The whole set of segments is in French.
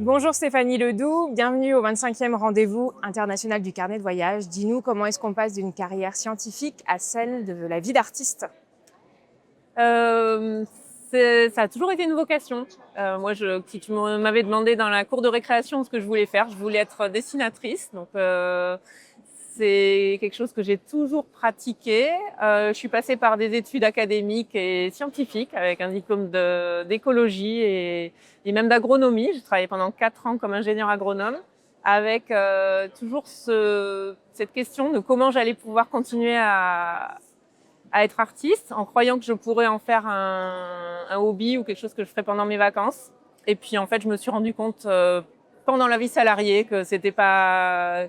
Bonjour Stéphanie Ledoux, bienvenue au 25e rendez-vous international du carnet de voyage. Dis-nous comment est-ce qu'on passe d'une carrière scientifique à celle de la vie d'artiste? Euh, Ça a toujours été une vocation. Si tu m'avais demandé dans la cour de récréation ce que je voulais faire, je voulais être dessinatrice. C'est quelque chose que j'ai toujours pratiqué. Je suis passée par des études académiques et scientifiques avec un diplôme d'écologie et même d'agronomie. J'ai travaillé pendant 4 ans comme ingénieur agronome avec toujours cette question de comment j'allais pouvoir continuer à être artiste en croyant que je pourrais en faire un hobby ou quelque chose que je ferais pendant mes vacances. Et puis en fait, je me suis rendu compte pendant la vie salariée que c'était pas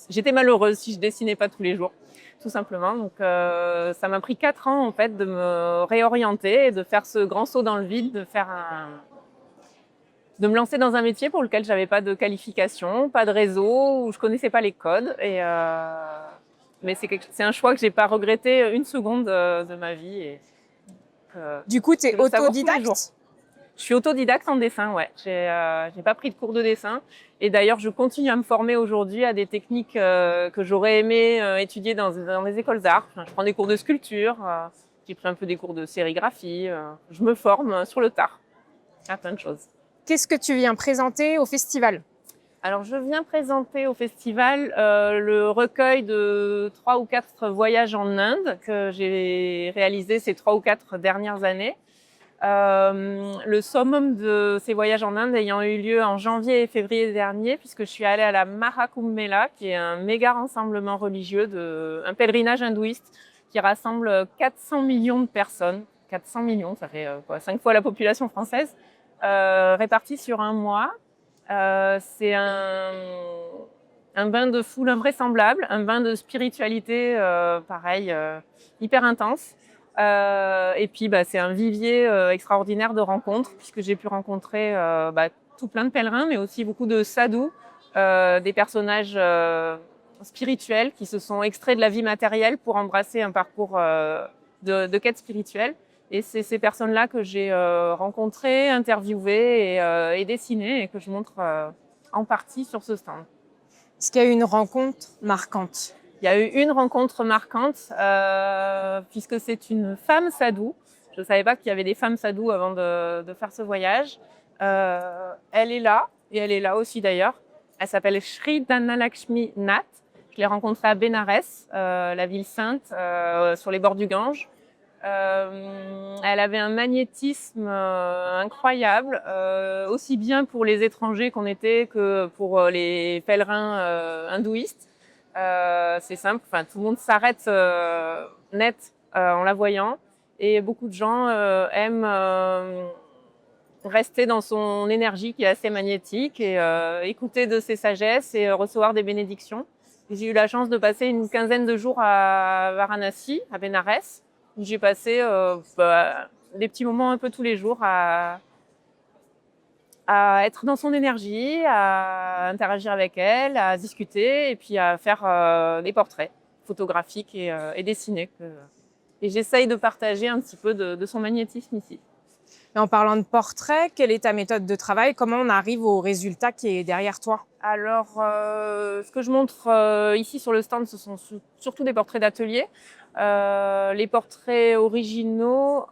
j'étais malheureuse si je dessinais pas tous les jours, tout simplement. Ça m'a pris 4 ans en fait de me réorienter et de faire ce grand saut dans le vide, de me lancer dans un métier pour lequel j'avais pas de qualification, pas de réseau, où je connaissais pas les codes. Mais c'est un choix que j'ai pas regretté une seconde de ma vie et Du coup, tu que es je savoure tous les jours. autodidacte? Je suis autodidacte en dessin, ouais. J'ai pas pris de cours de dessin et d'ailleurs je continue à me former aujourd'hui à des techniques que j'aurais aimé étudier dans des écoles d'art. Enfin, je prends des cours de sculpture, j'ai pris un peu des cours de sérigraphie. Je me forme sur le tard à plein de choses. Qu'est-ce que tu viens présenter au festival? Alors, je viens présenter au festival le recueil de 3 ou 4 voyages en Inde que j'ai réalisé ces 3 ou 4 dernières années. Le summum de ces voyages en Inde ayant eu lieu en janvier et février dernier, puisque je suis allée à la Mahakumbh Mela, qui est un méga rassemblement religieux, un pèlerinage hindouiste qui rassemble 400 millions de personnes. 400 millions, ça fait 5 fois la population française, répartis sur un mois. C'est un bain de foule invraisemblable, un bain de spiritualité, pareil, hyper intense. Et puis, c'est un vivier extraordinaire de rencontres, puisque j'ai pu rencontrer tout plein de pèlerins, mais aussi beaucoup de sadhus, des personnages spirituels qui se sont extraits de la vie matérielle pour embrasser un parcours de quête spirituelle. Et c'est ces personnes-là que j'ai rencontrées, interviewées et dessinées et que je montre en partie sur ce stand. Est-ce qu'il y a eu une rencontre marquante? Il y a eu une rencontre marquante puisque c'est une femme sadhou. Je ne savais pas qu'il y avait des femmes sadhou avant de faire ce voyage. Elle est là et elle est là aussi d'ailleurs. Elle s'appelle Sri Dhanalakshmi Nath. Je l'ai rencontrée à Bénarès, la ville sainte, sur les bords du Gange. Elle avait un magnétisme incroyable, aussi bien pour les étrangers qu'on était que pour les pèlerins hindouistes. C'est simple, enfin, tout le monde s'arrête net en la voyant et beaucoup de gens aiment rester dans son énergie qui est assez magnétique et écouter de ses sagesses et recevoir des bénédictions. J'ai eu la chance de passer une quinzaine de jours à Varanasi, à Bénarès. J'ai passé des petits moments un peu tous les jours à être dans son énergie, à interagir avec elle, à discuter et puis à faire des portraits photographiques et dessinés. Et j'essaye de partager un petit peu de son magnétisme ici. Et en parlant de portrait, quelle est ta méthode de travail? Comment on arrive au résultat qui est derrière toi? Alors, ce que je montre ici sur le stand, ce sont surtout des portraits d'atelier. Les portraits originaux,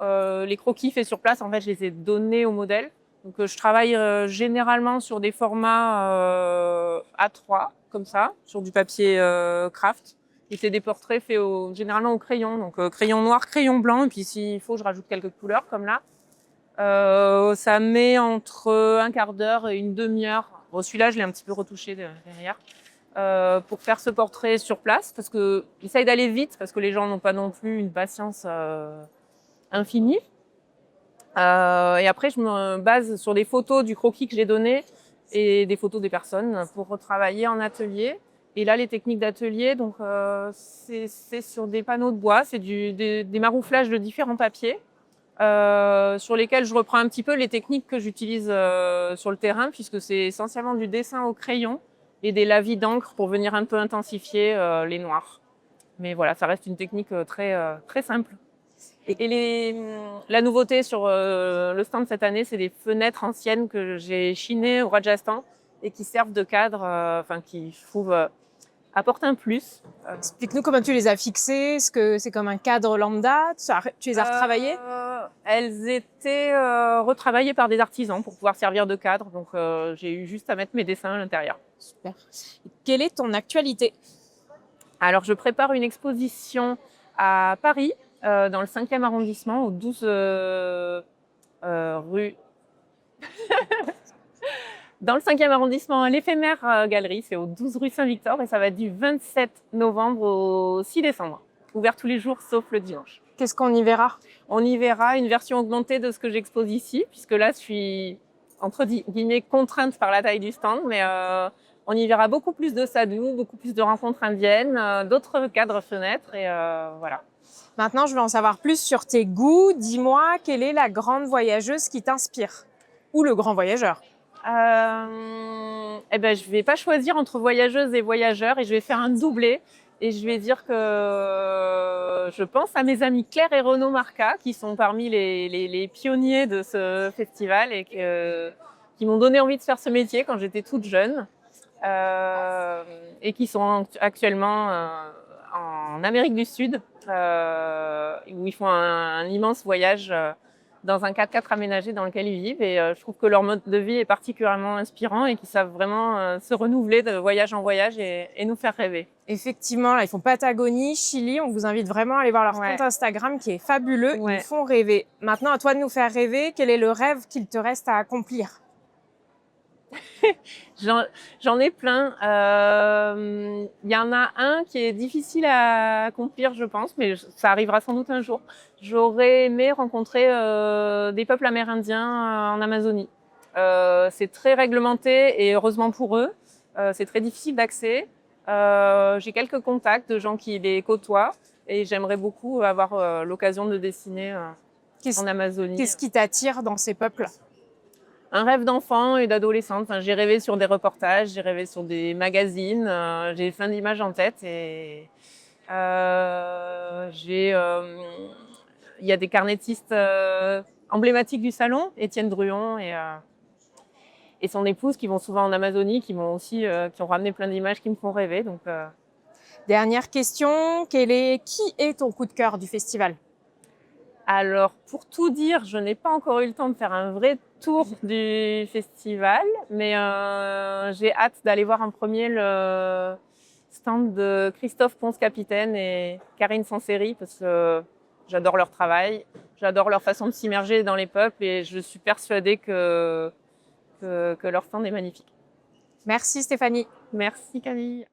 les croquis faits sur place, en fait, je les ai donnés au modèle. Donc, je travaille généralement sur des formats A3, comme ça, sur du papier craft. Et c'est des portraits faits généralement au crayon. Donc, crayon noir, crayon blanc. Et puis, s'il faut, je rajoute quelques couleurs, comme là. Ça met entre un quart d'heure et une demi-heure. Bon, celui-là, je l'ai un petit peu retouché derrière. Pour faire ce portrait sur place, parce que j'essaye d'aller vite, parce que les gens n'ont pas non plus une patience infinie. Et après, je me base sur des photos du croquis que j'ai donné et des photos des personnes pour retravailler en atelier. Et là, les techniques d'atelier, donc c'est sur des panneaux de bois, c'est des marouflages de différents papiers. Sur lesquels je reprends un petit peu les techniques que j'utilise sur le terrain, puisque c'est essentiellement du dessin au crayon et des lavis d'encre pour venir un peu intensifier les noirs. Mais voilà, ça reste une technique très simple. La nouveauté sur le stand cette année, c'est des fenêtres anciennes que j'ai chinées au Rajasthan et qui servent de cadre, qui, je trouve, apportent un plus. Explique-nous comment tu les as fixées. Est-ce que c'est comme un cadre lambda? Tu les as retravaillées? Elles étaient retravaillées par des artisans pour pouvoir servir de cadre. Donc, j'ai eu juste à mettre mes dessins à l'intérieur. Super. Quelle est ton actualité? Alors, je prépare une exposition à Paris, dans le 5e arrondissement, au 12 rue. Dans le 5e arrondissement, l'éphémère galerie, c'est au 12 rue Saint-Victor et ça va être du 27 novembre au 6 décembre. Ouvert tous les jours sauf le dimanche. Qu'est-ce qu'on y verra? On y verra une version augmentée de ce que j'expose ici, puisque là, je suis entre guillemets contrainte par la taille du stand, mais on y verra beaucoup plus de sadhus, beaucoup plus de rencontres indiennes, d'autres cadres fenêtres et voilà. Maintenant, je veux en savoir plus sur tes goûts. Dis-moi, quelle est la grande voyageuse qui t'inspire? Ou le grand voyageur? Je vais pas choisir entre voyageuse et voyageur et je vais faire un doublé et je vais dire que je pense à mes amis Claire et Renaud Marca qui sont parmi les pionniers de ce festival et qui m'ont donné envie de faire ce métier quand j'étais toute jeune et qui sont actuellement en Amérique du Sud où ils font un immense voyage dans un 4x4 aménagé dans lequel ils vivent. Et je trouve que leur mode de vie est particulièrement inspirant et qu'ils savent vraiment se renouveler de voyage en voyage et nous faire rêver. Effectivement, là, ils font Patagonie, Chili. On vous invite vraiment à aller voir leur compte Instagram qui est fabuleux. Ouais. Ils font rêver. Maintenant, à toi de nous faire rêver. Quel est le rêve qu'il te reste à accomplir? J'en ai plein. Il y en a un qui est difficile à accomplir, je pense, mais ça arrivera sans doute un jour. J'aurais aimé rencontrer des peuples amérindiens en Amazonie. C'est très réglementé et heureusement pour eux, c'est très difficile d'accès. J'ai quelques contacts de gens qui les côtoient et j'aimerais beaucoup avoir l'occasion de dessiner en Amazonie. Qu'est-ce qui t'attire dans ces peuples? Un rêve d'enfant et d'adolescente. J'ai rêvé sur des reportages, j'ai rêvé sur des magazines, j'ai plein d'images en tête et il y a des carnétistes emblématiques du salon, Étienne Druon et son épouse qui vont souvent en Amazonie, qui ont ramené plein d'images qui me font rêver. Donc, Dernière question, qui est ton coup de cœur du festival? Alors, pour tout dire, je n'ai pas encore eu le temps de faire un vrai tour du festival, mais j'ai hâte d'aller voir en premier le stand de Christophe Ponce-Capitaine et Karine Sanseri parce que j'adore leur travail, j'adore leur façon de s'immerger dans les peuples et je suis persuadée que leur stand est magnifique. Merci Stéphanie. Merci Camille.